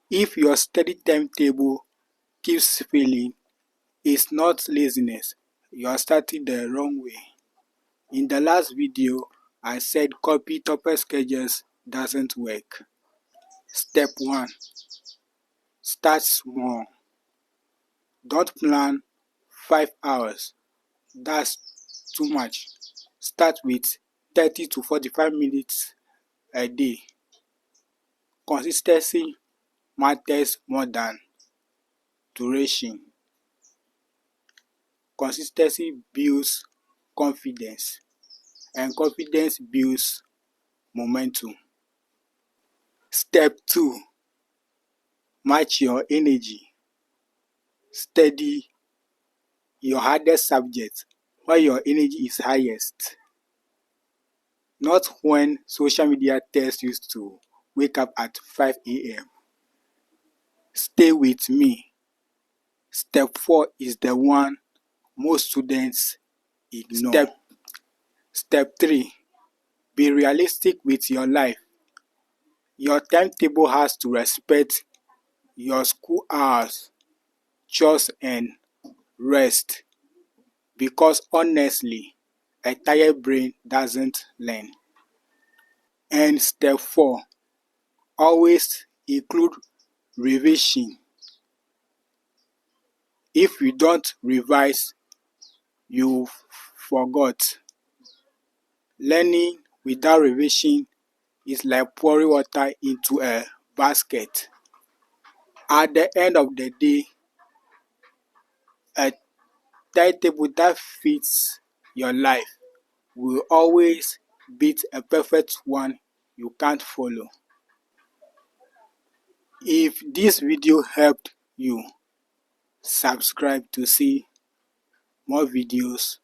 If your study timetable keeps failing, it's not laziness. You are starting the wrong way. In the last video, I said copy topper schedules doesn't work. Step 1. Start small. Don't plan 5 hours. That's too much. Start with 30 to 45 minutes a day. Consistency matters more than duration. Consistency builds confidence, and confidence builds momentum. Step 2. Match your energy. Study your hardest subject where your energy is highest, not when social media tells you to wake up at 5 a.m. Stay with me. Step 4 is the one most students ignore. Step 3. Be realistic with your life. Your timetable has to respect your school hours, chores, and rest, because honestly, a tired brain doesn't learn. And step 4. Always include revision. If you don't revise, you forgot. Learning without revision is like pouring water into a basket. At the end of the day, a timetable that fits your life will always beat a perfect one you can't follow. If this video helped you, subscribe to see more videos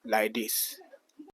like this.